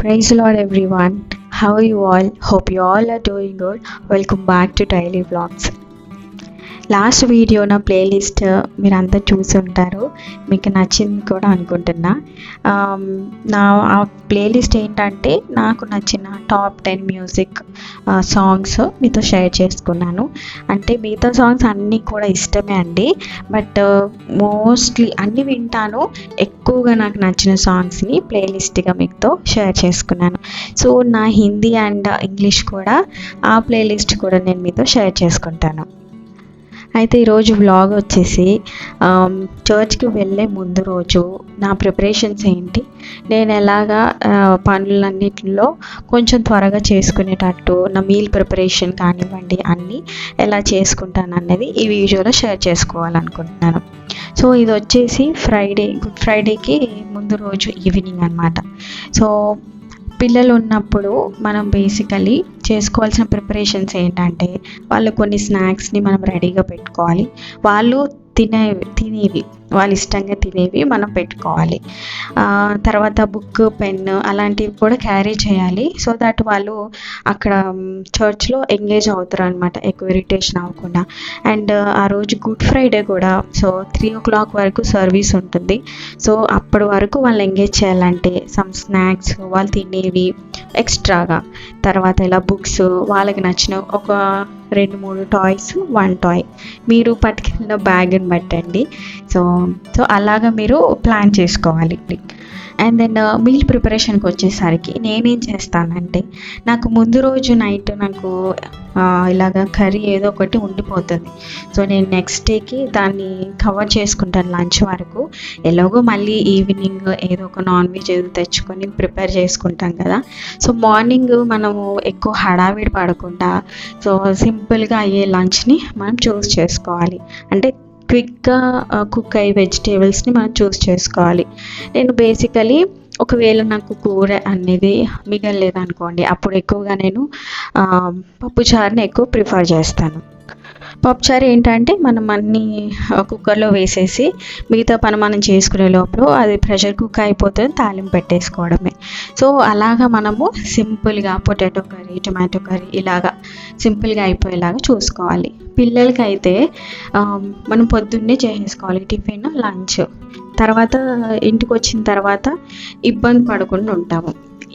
Praise the Lord, everyone. How are you all? Hope you all are doing good. Welcome back to Daily Vlogs. Last video నా playlist మీరు అంతా చూసి ఉంటారు, మీకు నచ్చింది కూడా అనుకుంటున్నా. నా ఆ ప్లేలిస్ట్ ఏంటంటే నాకు నచ్చిన టాప్ 10 మ్యూజిక్ సాంగ్స్ మీతో షేర్ చేసుకున్నాను. అంటే మిగతా సాంగ్స్ అన్నీ కూడా ఇష్టమే అండి, బట్ మోస్ట్లీ అన్నీ వింటాను. ఎక్కువగా నాకు నచ్చిన సాంగ్స్ని ప్లేలిస్ట్గా మీతో షేర్ చేసుకున్నాను. సో నా హిందీ అండ్ ఇంగ్లీష్ కూడా ఆ ప్లేలిస్ట్ కూడా నేను మీతో షేర్ చేసుకుంటాను. అయితే ఈరోజు వ్లాగ్ వచ్చేసి చర్చ్కి వెళ్ళే ముందు రోజు నా ప్రిపరేషన్స్ ఏంటి, నేను ఎలాగా పనులన్నిటిలో కొంచెం త్వరగా చేసుకునేటట్టు నా మీల్ ప్రిపరేషన్ కానివ్వండి అన్నీ ఎలా చేసుకుంటాను అన్నది ఈ వీడియోలో షేర్ చేసుకోవాలనుకుంటున్నాను. సో ఇది వచ్చేసి గుడ్ ఫ్రైడేకి ముందు రోజు ఈవినింగ్ అనమాట. సో పిల్లలు ఉన్నప్పుడు మనం బేసికలీ చేసుకోవాల్సిన ప్రిపరేషన్స్ ఏంటంటే, వాళ్ళు కొన్ని స్నాక్స్ని మనం రెడీగా పెట్టుకోవాలి. వాళ్ళు తినేవి వాళ్ళు ఇష్టంగా తినేవి మనం పెట్టుకోవాలి. తర్వాత బుక్, పెన్ అలాంటివి కూడా క్యారీ చేయాలి. సో దట్ వాళ్ళు అక్కడ చర్చ్లో ఎంగేజ్ అవుతారు అనమాట, ఎక్కువ ఇరిటేషన్ అవ్వకుండా. అండ్ ఆ రోజు గుడ్ ఫ్రైడే కూడా, సో 3 o'clock వరకు సర్వీస్ ఉంటుంది. సో అప్పటి వరకు వాళ్ళు ఎంగేజ్ చేయాలంటే సమ్ స్నాక్స్, వాళ్ళు తినేవి ఎక్స్ట్రాగా, తర్వాత ఇలా బుక్స్, వాళ్ళకి నచ్చిన ఒక 2-3 టాయ్స్, 1 టాయ్ మీరు పట్టుకెళ్ళిన బ్యాగ్ని బట్టండి. సో అలాగా మీరు ప్లాన్ చేసుకోవాలి. అండ్ దెన్ మీల్ ప్రిపరేషన్కి వచ్చేసరికి నేనేం చేస్తానంటే, నాకు ముందు రోజు నైట్ నాకు ఇలాగ కర్రీ ఏదో ఒకటి ఉండిపోతుంది. సో నేను నెక్స్ట్ డేకి దాన్ని కవర్ చేసుకుంటాను లంచ్ వరకు. ఎలాగో మళ్ళీ ఈవినింగ్ ఏదో ఒక నాన్ వెజ్ ఏదో తెచ్చుకొని ప్రిపేర్ చేసుకుంటాం కదా. సో మార్నింగ్ మనము ఎక్కువ హడావిడి పడకుండా సో సింపుల్గా అయ్యే లంచ్ని మనం చూస్ చేసుకోవాలి. అంటే క్విక్గా కుక్ అయ్యే వెజిటేబుల్స్ని మనం చూస్ చేసుకోవాలి. నేను బేసికలీ ఒకవేళ నాకు కూర అనేది మిగలలేదనుకోండి, అప్పుడు ఎక్కువగా నేను పప్పుచారుని ఎక్కువ ప్రిఫర్ చేస్తాను. పప్పుచారు ఏంటంటే మనం అన్నీ కుక్కర్లో వేసేసి మిగతా పని మనం చేసుకునే లోపల అది ప్రెషర్ కుక్ అయిపోతుంది, తాలింపు పెట్టేసుకోవడమే. సో అలాగా మనము సింపుల్గా పొటాటో కర్రీ, టొమాటో కర్రీ ఇలాగా సింపుల్గా అయిపోయేలాగా చూసుకోవాలి. పిల్లలకి అయితే మనం పొద్దున్నే చేసేసుకోవాలి టిఫిన్, లంచ్. తర్వాత ఇంటికి వచ్చిన తర్వాత ఇబ్బంది పడకుండా ఉంటాము.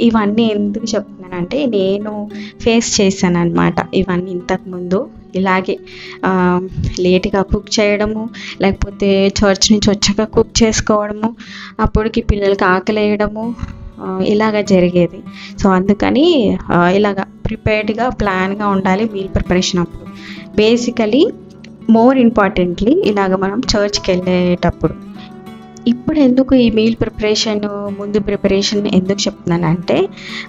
ఇవన్నీ ఎందుకు చెప్తున్నానంటే, నేను ఫేస్ చేశాను అనమాట ఇవన్నీ ఇంతకుముందు. ఇలాగే లేట్గా కుక్ చేయడము, లేకపోతే చర్చ్ నుంచి వచ్చాక కుక్ చేసుకోవడము, అప్పటికి పిల్లలకి ఆకలి వేయడము, ఇలాగ జరిగేది. సో అందుకని ఇలాగ ప్రిపేర్డ్గా ప్లాన్గా ఉండాలి మీల్ ప్రిపరేషన్ అప్పుడు. బేసికలీ మోర్ ఇంపార్టెంట్లీ ఇలాగ మనం చర్చ్కి వెళ్ళేటప్పుడు. ఇప్పుడు ఎందుకు ఈ మీల్ ముందు ప్రిపరేషన్ ఎందుకు చెప్తున్నానంటే,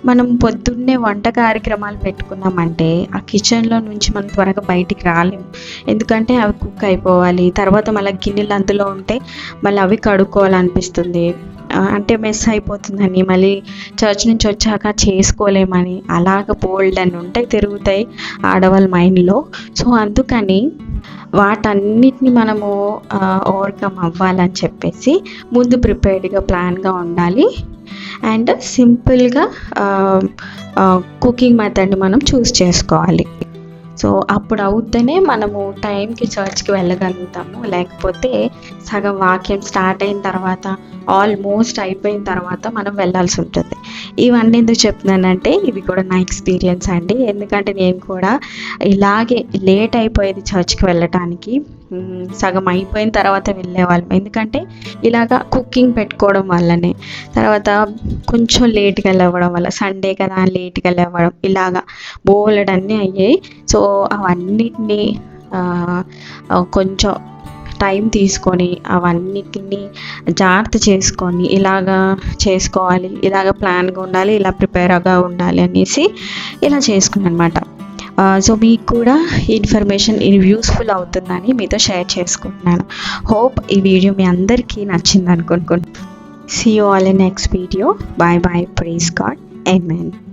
మనం పొద్దున్నే వంట కార్యక్రమాలు పెట్టుకున్నామంటే ఆ కిచెన్లో నుంచి మనం త్వరగా బయటికి రాలేము. ఎందుకంటే అవి కుక్ అయిపోవాలి, తర్వాత మళ్ళీ గిన్నెలు అందులో ఉంటే మళ్ళీ అవి కడుక్కోవాలనిపిస్తుంది, అంటే మెస్ అయిపోతుందని, మళ్ళీ చర్చ్ నుంచి వచ్చాక చేసుకోలేమని, అలాగ బోల్డ్ అని ఉంటాయి తిరుగుతాయి ఆడవాళ్ళ మైండ్లో. సో అందుకని వాటన్నిటిని మనము ఓవర్కమ్ అవ్వాలని చెప్పేసి ముందు ప్రిపేర్డ్గా ప్లాన్గా ఉండాలి. అండ్ సింపుల్గా కుకింగ్ మెథడ్ని మనం చూస్ చేసుకోవాలి. సో అప్పుడు అవుతేనే మనము టైంకి చర్చ్కి వెళ్ళగలుగుతాము. లేకపోతే సగం వాక్యం స్టార్ట్ అయిన తర్వాత, ఆల్మోస్ట్ అయిపోయిన తర్వాత మనం వెళ్ళాల్సి ఉంటుంది. ఇవన్నీ ఎందుకు చెప్తున్నానంటే, ఇవి కూడా నా ఎక్స్పీరియన్స్ అండి. ఎందుకంటే నేను కూడా ఇలాగే లేట్ అయిపోయేది చర్చ్కి వెళ్ళటానికి. సగం అయిపోయిన తర్వాత వెళ్ళేవాళ్ళం, ఎందుకంటే ఇలాగా కుకింగ్ పెట్టుకోవడం వల్లనే. తర్వాత కొంచెం లేట్గా లేవడం వల్ల, సండే కదా లేట్గా లేవడం, ఇలాగా బోలెడన్నీ అయ్యాయి. సో అవన్నిటిని కొంచెం టైం తీసుకొని అవన్నిటిని జాగ్రత్త చేసుకొని ఇలాగా చేసుకోవాలి, ఇలాగ ప్లాన్గా ఉండాలి, ఇలా ప్రిపేర్గా ఉండాలి అనేసి ఇలా చేసుకున్నాను అనమాట. సో మీకు కూడా ఇన్ఫర్మేషన్ యూస్ఫుల్ అవుతుందని మీతో షేర్ చేసుకుంటున్నాను. హోప్ ఈ వీడియో మీ అందరికీ నచ్చింది అనుకుంటున్నాను. See you all in next video. Bye bye. Praise God. Amen.